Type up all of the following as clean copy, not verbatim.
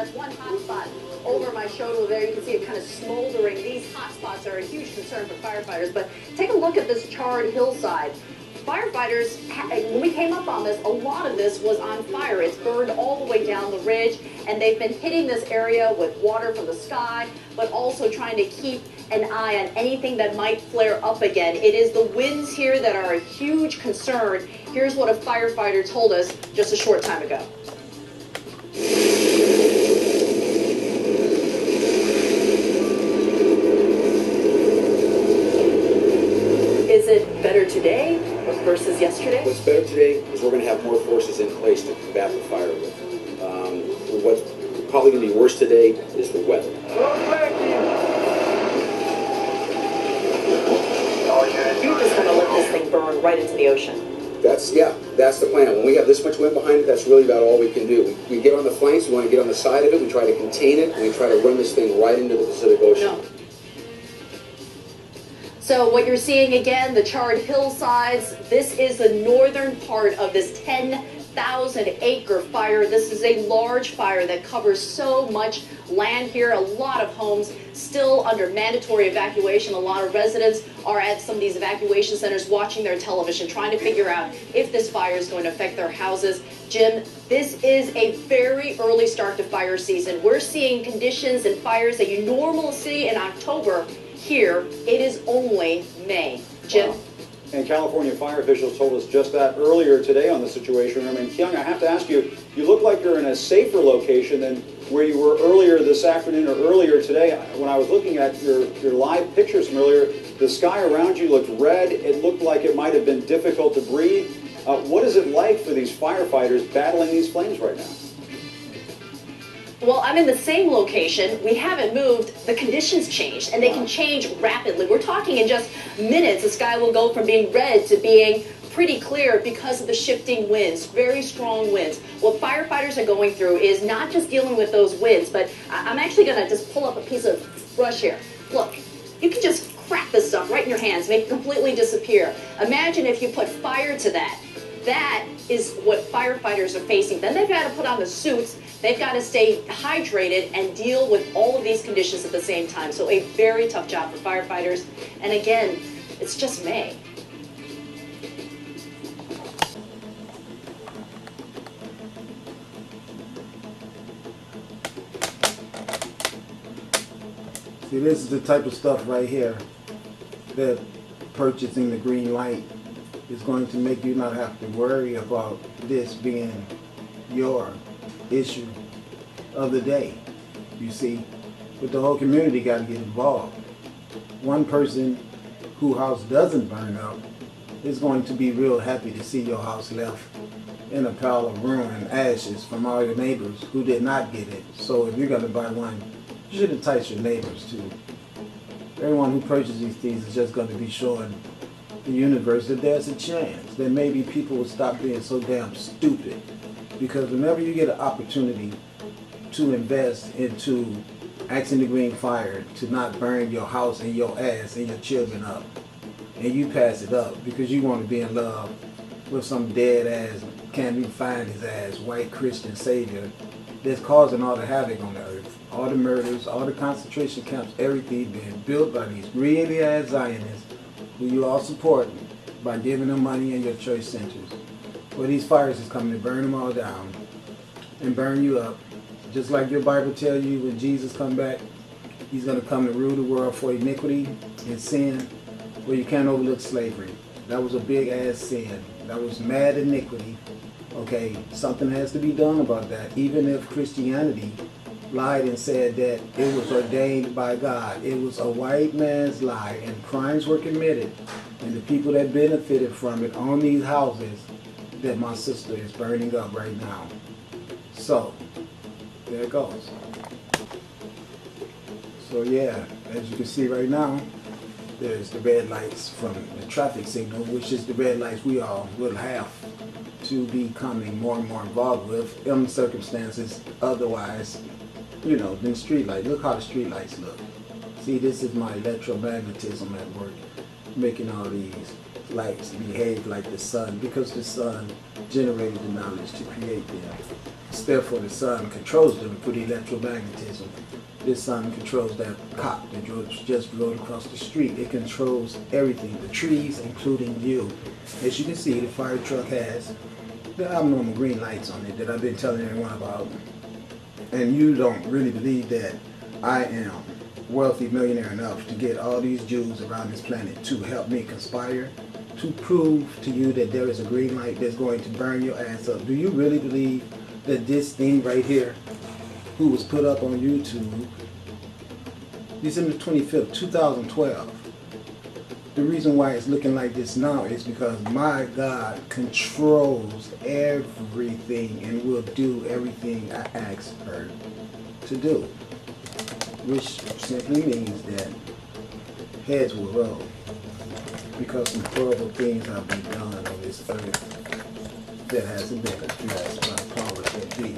That's one hot spot over my shoulder there. You can see it kind of smoldering. These hot spots are a huge concern for firefighters. But take a look at this charred hillside. Firefighters, when we came up on this, a lot of this was on fire. It's burned all the way down the ridge, and they've been hitting this area with water from the sky, but also trying to keep an eye on anything that might flare up again. It is the winds here that are a huge concern. Here's what a firefighter told us just a short time ago. Is it better today versus yesterday? What's better today is we're going to have more forces in place to combat the fire with. What's probably going to be worse today is the weather. You're just going to let this thing burn right into the ocean. That's the plan. When we have this much wind behind it, that's really about all we can do. We get on the flanks, we want to get on the side of it, we try to contain it, and we try to run this thing right into the Pacific Ocean. No. So what you're seeing again, the charred hillsides, this is the northern part of this 10,000 acre fire. This is a large fire that covers so much land here. A lot of homes still under mandatory evacuation. A lot of residents are at some of these evacuation centers watching their television, trying to figure out if this fire is going to affect their houses. Jim, this is a very early start to fire season. We're seeing conditions and fires that you normally see in October. Here, it is only May. Jim? Wow. And California fire officials told us just that earlier today on the Situation Room. And Kyung, I have to ask you, you look like you're in a safer location than where you were earlier this afternoon or earlier today. When I was looking at your live pictures from earlier, the sky around you looked red. It looked like it might have been difficult to breathe. What is it like for these firefighters battling these flames right now? Well, I'm in the same location. We haven't moved. The conditions changed, and they can change rapidly. We're talking in just minutes. The sky will go from being red to being pretty clear because of the shifting winds, very strong winds. What firefighters are going through is not just dealing with those winds, but I'm actually going to just pull up a piece of brush here. Look, you can just crack this stuff right in your hands, make it completely disappear. Imagine if you put fire to that. That is what firefighters are facing. Then they've got to put on the suits. They've got to stay hydrated and deal with all of these conditions at the same time. So a very tough job for firefighters. And again, it's just May. See, this is the type of stuff right here that purchasing the green light is going to make you not have to worry about this being your issue of the day, you see. But the whole community got to get involved. One person whose house doesn't burn up is going to be real happy to see your house left in a pile of ruin and ashes from all your neighbors who did not get it. So if you're going to buy one, you should entice your neighbors too. Everyone who purchases these things is just going to be showing the universe that there's a chance that maybe people will stop being so damn stupid. Because whenever you get an opportunity to invest into asking the Green Fire to not burn your house and your ass and your children up, and you pass it up because you want to be in love with some dead ass, can't even find his ass, white Christian savior that's causing all the havoc on the earth. All the murders, all the concentration camps, everything being built by these greedy ass Zionists who you all support by giving them money in your church centers. Well, these fires is coming to burn them all down and burn you up. Just like your Bible tells you when Jesus come back, he's going to come to rule the world for iniquity and sin. Well, you can't overlook slavery. That was a big ass sin. That was mad iniquity. Okay, something has to be done about that. Even if Christianity lied and said that it was ordained by God. It was a white man's lie, and crimes were committed. And the people that benefited from it on these houses that my sister is burning up right now. So, there it goes. So yeah, as you can see right now, there's the red lights from the traffic signal, which is the red lights we all will have to be becoming more and more involved with in circumstances otherwise, you know, than street lights. Look how the street lights look. See, this is my electromagnetism at work, making all these lights behave like the sun, because the sun generated the knowledge to create them. Therefore, the sun controls them through the electromagnetism. This sun controls that cop that just rode across the street. It controls everything, the trees, including you. As you can see, the fire truck has the abnormal green lights on it that I've been telling everyone about. And you don't really believe that I am wealthy millionaire enough to get all these Jews around this planet to help me conspire to prove to you that there is a green light that's going to burn your ass up. Do you really believe that this thing right here, who was put up on YouTube December 25th, 2012, the reason why it's looking like this now is because my God controls everything and will do everything I ask her to do, which simply means that heads will roll because some horrible things have been done on this earth that hasn't been addressed by powers that be,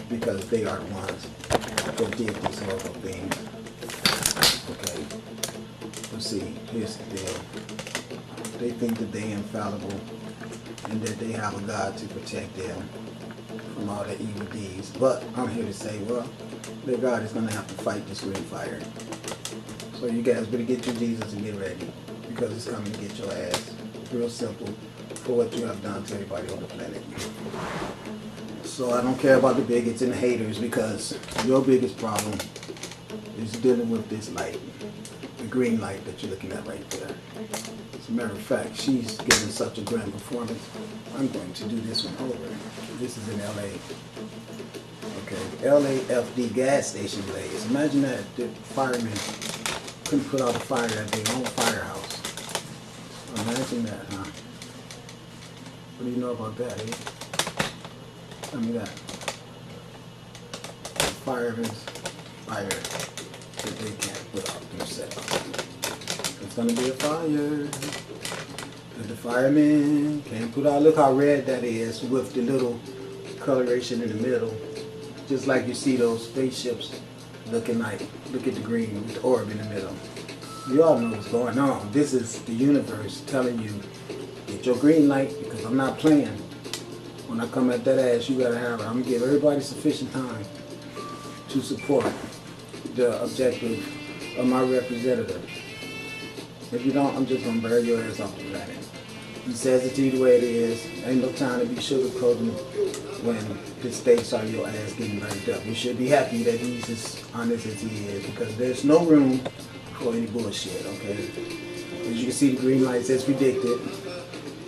because they are the ones that did these horrible things. Okay, let's see, here's the deal. They think that they're infallible and that they have a God to protect them from all their evil deeds. But I'm here to say, well, their God is going to have to fight this green fire. So you guys better get your Jesus and get ready, because it's coming to get your ass. Real simple for what you have done to everybody on the planet. So I don't care about the bigots and the haters, because your biggest problem is dealing with this light, the green light that you're looking at right there. As a matter of fact, she's giving such a grand performance. I'm going to do this one over. This is in LA. Okay, LAFD gas station blaze. Imagine that the firemen couldn't put out a fire at their own firehouse. Imagine that, huh? What do you know about that, eh? Tell me that. The firemen's fire that they can't put out themselves. It's gonna be a fire that the firemen can't put out. Look how red that is with the little coloration in the middle. Just like you see those spaceships looking like, look at the green with the orb in the middle. You all know what's going on. This is the universe telling you, get your green light, because I'm not playing. When I come at that ass, you gotta have it. I'm gonna give everybody sufficient time to support the objective of my representative. If you don't, I'm just gonna bury your ass off the planet. He says it to you the way it is. Ain't no time to be sugarcoating when the stakes are your ass getting burned up. You should be happy that he's as honest as he is, because there's no room for any bullshit, okay? As you can see, the green lights as predicted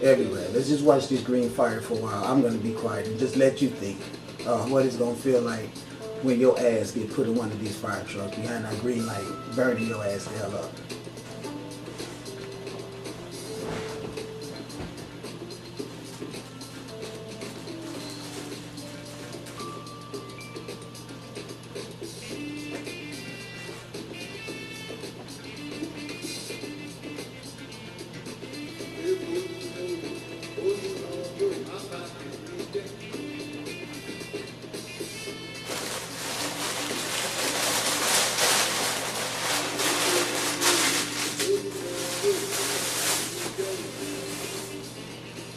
everywhere. Let's just watch this green fire for a while. I'm gonna be quiet and just let you think what it's gonna feel like when your ass get put in one of these fire trucks behind that green light, burning your ass the hell up.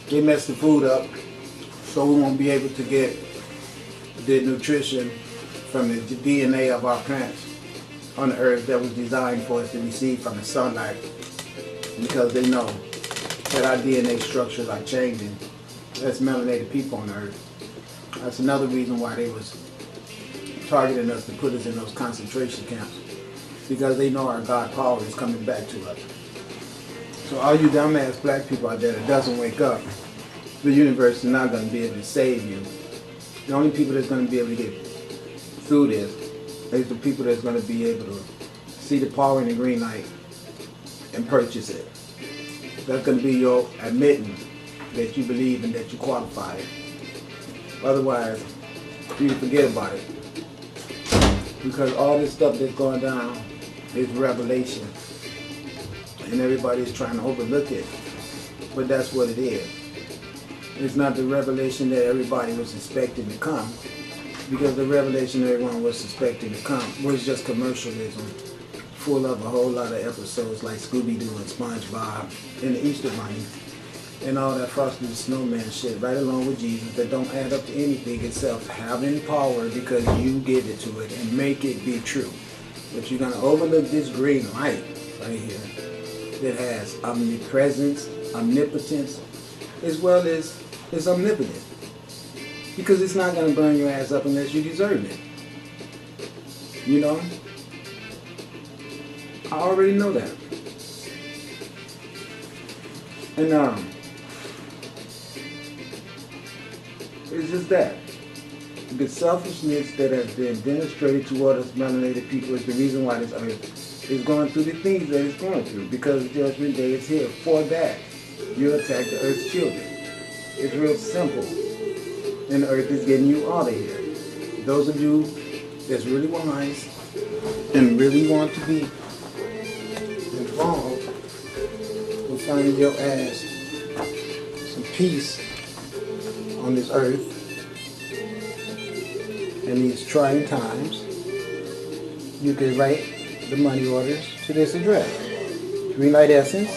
They messed the food up, so we won't be able to get the nutrition from the DNA of our plants on the earth that was designed for us to receive from the sunlight, because they know that our DNA structures are changing as melanated people on earth. That's another reason why they was targeting us to put us in those concentration camps, because they know our God power is coming back to us. So all you dumbass black people out there that doesn't wake up, the universe is not going to be able to save you. The only people that's going to be able to get through this is the people that's going to be able to see the power in the green light and purchase it. That's going to be your admitting that you believe and that you qualify. Otherwise, you forget about it. Because all this stuff that's going down is revelation. And everybody's trying to overlook it, but that's what it is. It's not the revelation that everybody was expecting to come, because the revelation everyone was expecting to come was just commercialism, full of a whole lot of episodes like Scooby-Doo and SpongeBob and the Easter Bunny, and all that frosty snowman shit right along with Jesus that don't add up to anything except having power because you give it to it and make it be true. But you're going to overlook this green light right here that has omnipresence, omnipotence, as well as it's omnipotent. Because it's not going to burn your ass up unless you deserve it. You know? I already know that. And it's just that. The selfishness that has been demonstrated toward us melanated people is the reason why this earth is going through the things that it's going through. Because Judgment Day is here. For that, you attack the earth's children. It's real simple. And the earth is getting you out of here. Those of you that's really wise and really want to be involved will find your ass some peace on this earth in these trying times. You can write the money orders to this address. Green Light Essence,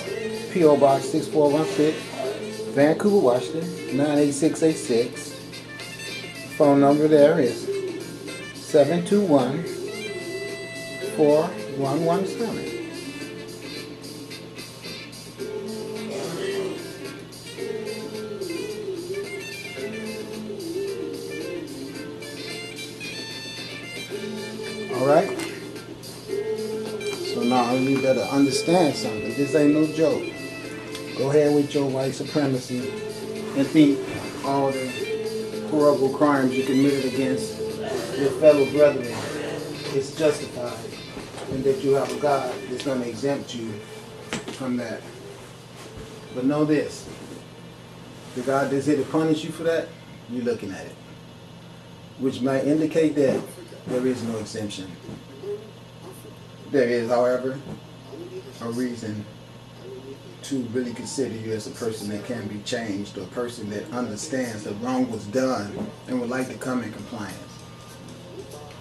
P.O. Box 6416, Vancouver, Washington, 98686. Phone number there is 721-4117. All right? So now you better understand something. This ain't no joke. Go ahead with your white supremacy and think all the horrible crimes you committed against your fellow brethren is justified, and that you have a God that's going to exempt you from that. But know this, the God that's here to punish you for that, you're looking at it, which might indicate that there is no exemption. There is, however, a reason to really consider you as a person that can be changed, or a person that understands that wrong was done and would like to come in compliance.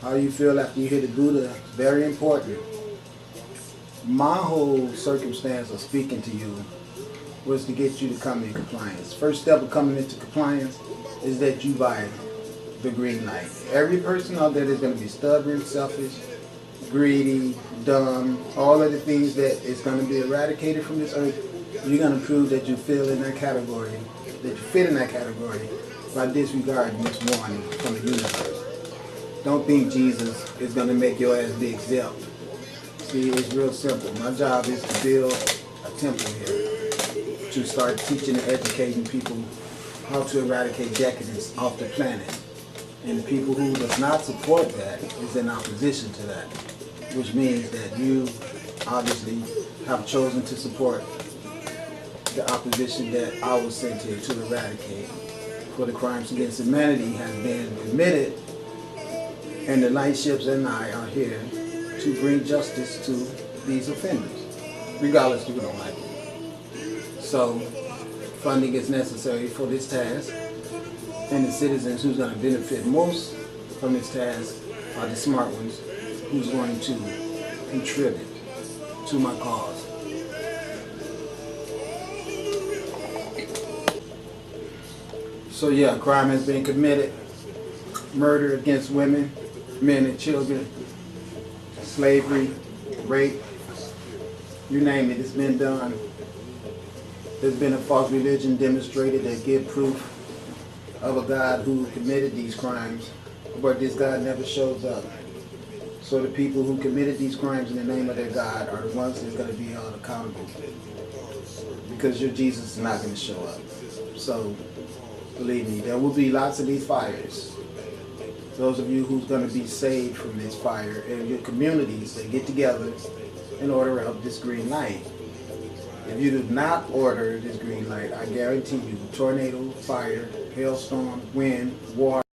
How you feel after you hear the Buddha, very important. My whole circumstance of speaking to you was to get you to come in compliance. First step of coming into compliance is that you buy the green light. Every person out there that's going to be stubborn, selfish, greedy, dumb, all of the things that is going to be eradicated from this earth, you're going to prove that you fit in that category, by disregarding this warning from the universe. Don't think Jesus is going to make your ass be exempt. See, it's real simple. My job is to build a temple here, to start teaching and educating people how to eradicate decadence off the planet. And the people who does not support that is in opposition to that, which means that you obviously have chosen to support the opposition that I was sent here to eradicate. For the crimes against humanity have been committed, and the light ships and I are here to bring justice to these offenders, regardless if you don't like it. So, funding is necessary for this task, and the citizens who's going to benefit most from this task are the smart ones who's going to contribute to my cause. So yeah, crime has been committed. Murder against women, men and children, slavery, rape, you name it, it's been done. There's been a false religion demonstrated that give proof of a God who committed these crimes, but this God never shows up. So the people who committed these crimes in the name of their God are the ones that's going to be held accountable, because your Jesus is not going to show up. So believe me, there will be lots of these fires. Those of you who's going to be saved from this fire, and your communities that get together and order up this green light. If you do not order this green light, I guarantee you tornado, fire, hailstorm, wind, war,